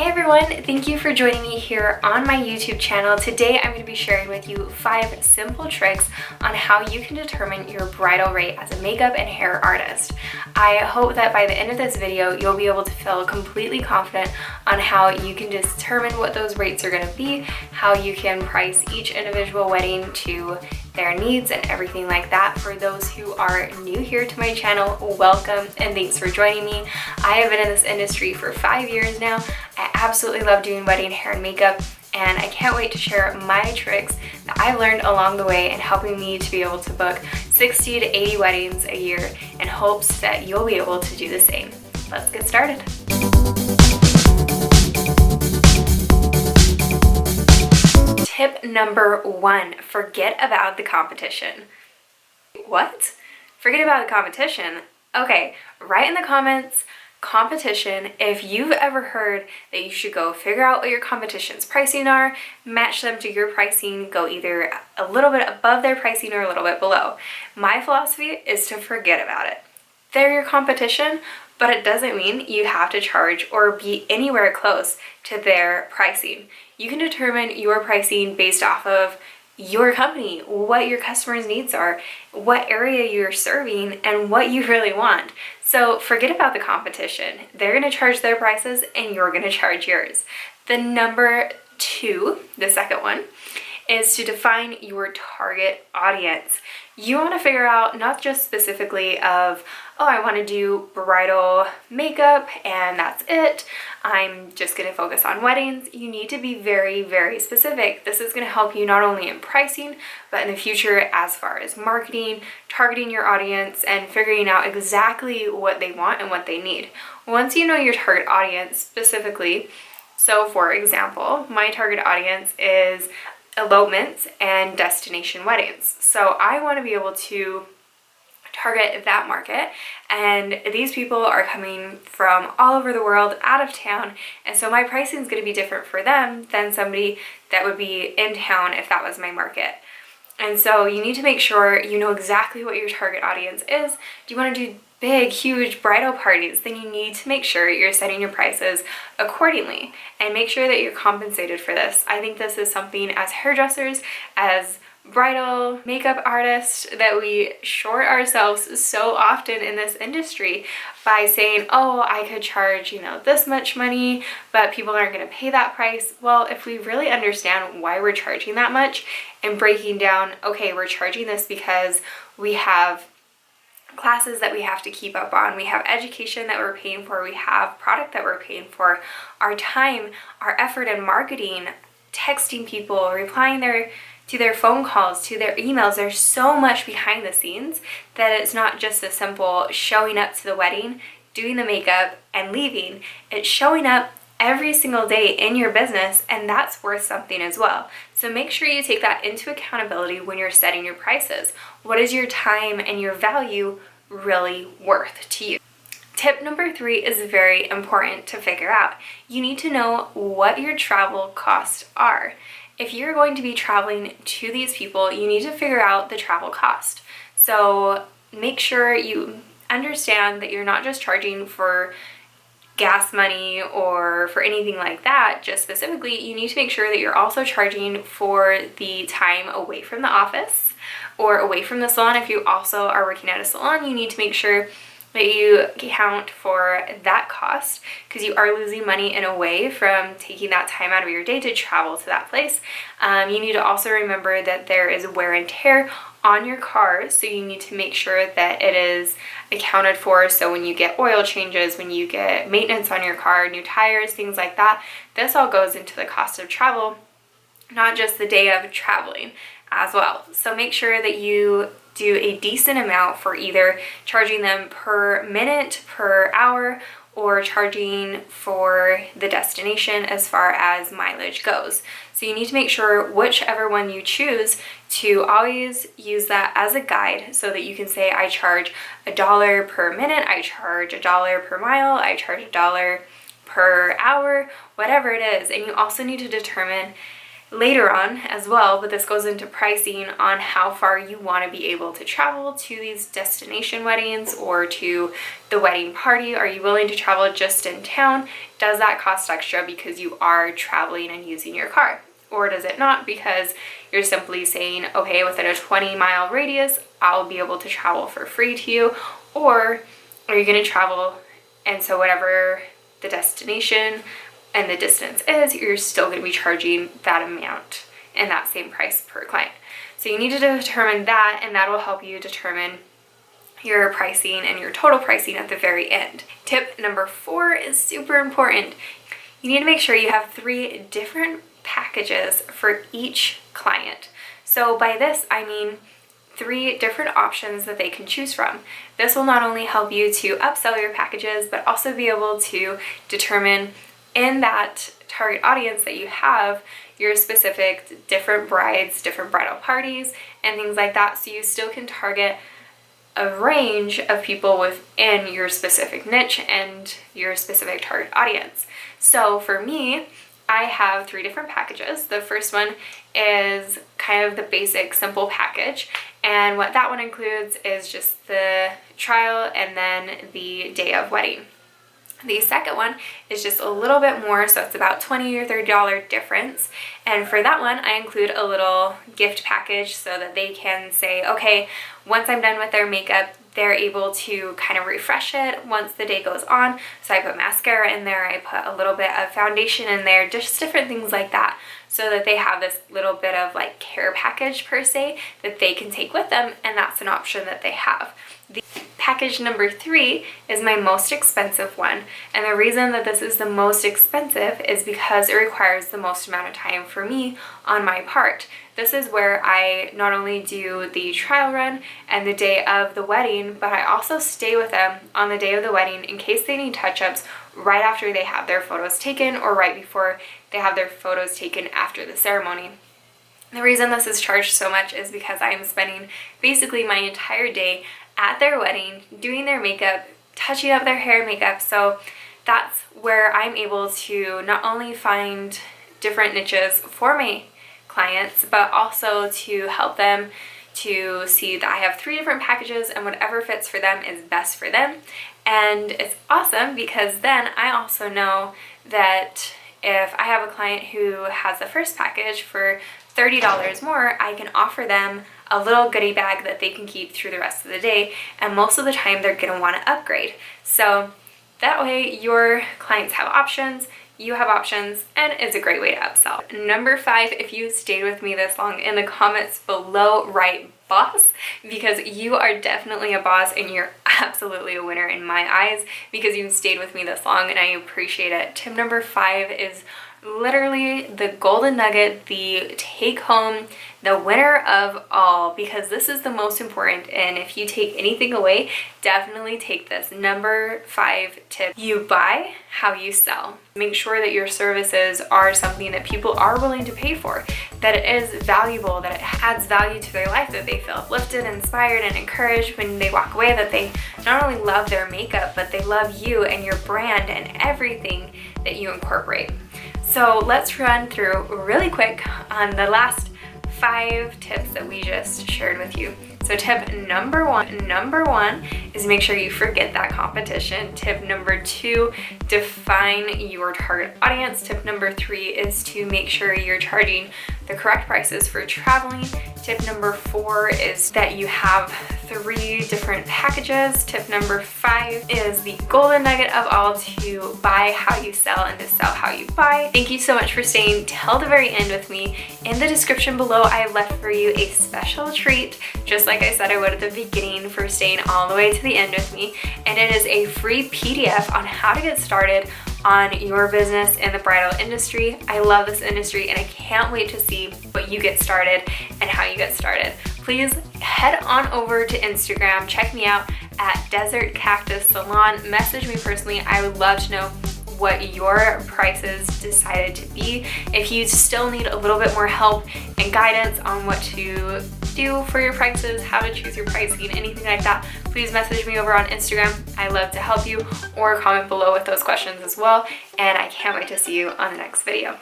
Hey everyone, thank you for joining me here on my YouTube channel. Today I'm going to be sharing with you 5 simple tricks on how you can determine your bridal rate as a makeup and hair artist. I hope that by the end of this video you'll be able to feel completely confident on how you can determine what those rates are going to be, how you can price each individual wedding to their needs and everything like that. For those who are new here to my channel, welcome and thanks for joining me. I have been in this industry for 5 years now. I absolutely love doing wedding hair and makeup, and I can't wait to share my tricks that I've learned along the way and helping me to be able to book 60 to 80 weddings a year in hopes that you'll be able to do the same. Let's get started. Tip number 1, forget about the competition. What? Forget about the competition? Okay, write in the comments competition if you've ever heard that you should go figure out what your competition's pricing are, match them to your pricing, go either a little bit above their pricing or a little bit below. My philosophy is to forget about it. They're your competition, but it doesn't mean you have to charge or be anywhere close to their pricing. You can determine your pricing based off of your company, what your customers' needs are, what area you're serving, and what you really want. So forget about the competition. They're going to charge their prices and you're going to charge yours. The number 2, the second one, is to define your target audience. You want to figure out not just specifically of, oh, I want to do bridal makeup and that's it. I'm just going to focus on weddings. You need to be very, very specific. This is going to help you not only in pricing, but in the future as far as marketing, targeting your audience, and figuring out exactly what they want and what they need. Once you know your target audience specifically, so for example, my target audience is elopements and destination weddings. So I want to be able to target that market, and these people are coming from all over the world, out of town, and so my pricing is going to be different for them than somebody that would be in town if that was my market. And so you need to make sure you know exactly what your target audience is. Do you want to do big, huge bridal parties? Then you need to make sure you're setting your prices accordingly and make sure that you're compensated for this. I think this is something as hairdressers, as bridal makeup artists, that we short ourselves so often in this industry by saying, oh, I could charge, this much money, but people aren't going to pay that price. Well, if we really understand why we're charging that much and breaking down, okay, we're charging this because we have classes that we have to keep up on, we have education that we're paying for, we have product that we're paying for, our time, our effort in marketing, texting people, replying to their phone calls, to their emails. There's so much behind the scenes that it's not just a simple showing up to the wedding, doing the makeup, and leaving. It's showing up every single day in your business, and that's worth something as well. So make sure you take that into accountability when you're setting your prices. What is your time and your value really worth to you? Tip number 3 is very important to figure out. You need to know what your travel costs are. If you're going to be traveling to these people, you need to figure out the travel cost. So make sure you understand that you're not just charging for gas money or for anything like that. Just specifically, you need to make sure that you're also charging for the time away from the office or away from the salon. If you also are working at a salon, you need to make sure that you account for that cost, because you are losing money in a way from taking that time out of your day to travel to that place. You need to also remember that there is wear and tear on your car, so you need to make sure that it is accounted for. So when you get oil changes, when you get maintenance on your car, new tires, things like that, this all goes into the cost of travel, not just the day of traveling as well. So make sure that you do a decent amount for either charging them per minute, per hour, or charging for the destination as far as mileage goes. So you need to make sure whichever one you choose to always use that as a guide, so that you can say, I charge $1 per minute, I charge $1 per mile, I charge $1 per hour, whatever it is. And you also need to determine later on as well, but this goes into pricing on how far you want to be able to travel to these destination weddings or to the wedding party. Are you willing to travel just in town? Does that cost extra because you are traveling and using your car? Or does it not, because you're simply saying, okay, within a 20-mile radius, I'll be able to travel for free to you? Or are you going to travel, and so whatever the destination and the distance is, you're still going to be charging that amount and that same price per client. So you need to determine that, and that will help you determine your pricing and your total pricing at the very end. Tip number 4 is super important. You need to make sure you have 3 different packages for each client. So by this, I mean 3 different options that they can choose from. This will not only help you to upsell your packages, but also be able to determine in that target audience that you have your specific different brides, different bridal parties, and things like that, so you still can target a range of people within your specific niche and your specific target audience. So for me, I have 3 different packages. The first one is kind of the basic simple package, and what that one includes is just the trial and then the day of wedding. The second one is just a little bit more, so it's about $20 or $30 difference. And for that one, I include a little gift package so that they can say, okay, once I'm done with their makeup, they're able to kind of refresh it once the day goes on. So I put mascara in there, I put a little bit of foundation in there, just different things like that, so that they have this little bit of like care package per se that they can take with them, and that's an option that they have. The package number 3 is my most expensive one, and the reason that this is the most expensive is because it requires the most amount of time for me on my part. This is where I not only do the trial run and the day of the wedding, but I also stay with them on the day of the wedding in case they need touch-ups right after they have their photos taken or right before they have their photos taken after the ceremony. The reason this is charged so much is because I'm spending basically my entire day at their wedding, doing their makeup, touching up their hair and makeup. So that's where I'm able to not only find different niches for my clients, but also to help them to see that I have 3 different packages and whatever fits for them is best for them. And it's awesome because then I also know that if I have a client who has the first package for $30 more, I can offer them a little goodie bag that they can keep through the rest of the day, and most of the time they're going to want to upgrade. So that way your clients have options, you have options, and it's a great way to upsell. Number 5, if you stayed with me this long, in the comments below write boss, because you are definitely a boss and you're absolutely a winner in my eyes because you've stayed with me this long, and I appreciate it. Tip number 5 is literally the golden nugget, the take home, the winner of all, because this is the most important, and if you take anything away, definitely take this. Number 5 tip: you buy how you sell. Make sure that your services are something that people are willing to pay for, that it is valuable, that it adds value to their life, that they feel uplifted, inspired, and encouraged when they walk away, that they not only love their makeup, but they love you and your brand and everything that you incorporate. So let's run through really quick on the last 5 tips that we just shared with you. So tip number one is make sure you forget that competition. Tip number 2, define your target audience. Tip number 3 is to make sure you're charging the correct prices for traveling. Tip number 4 is that you have 3 different packages. Tip number 5 is the golden nugget of all: to buy how you sell and to sell how you buy. Thank you so much for staying till the very end with me. In the description below, I left for you a special treat, just like I said I would at the beginning, for staying all the way to the end with me. And it is a free PDF on how to get started on your business in the bridal industry. I love this industry and I can't wait to see what you get started and how you get started. Please head on over to Instagram, check me out at Desert Cactus Salon. Message me personally. I would love to know what your prices decided to be. If you still need a little bit more help and guidance on what to do for your prices, how to choose your pricing, anything like that, please message me over on Instagram. I love to help you, or comment below with those questions as well. And I can't wait to see you on the next video.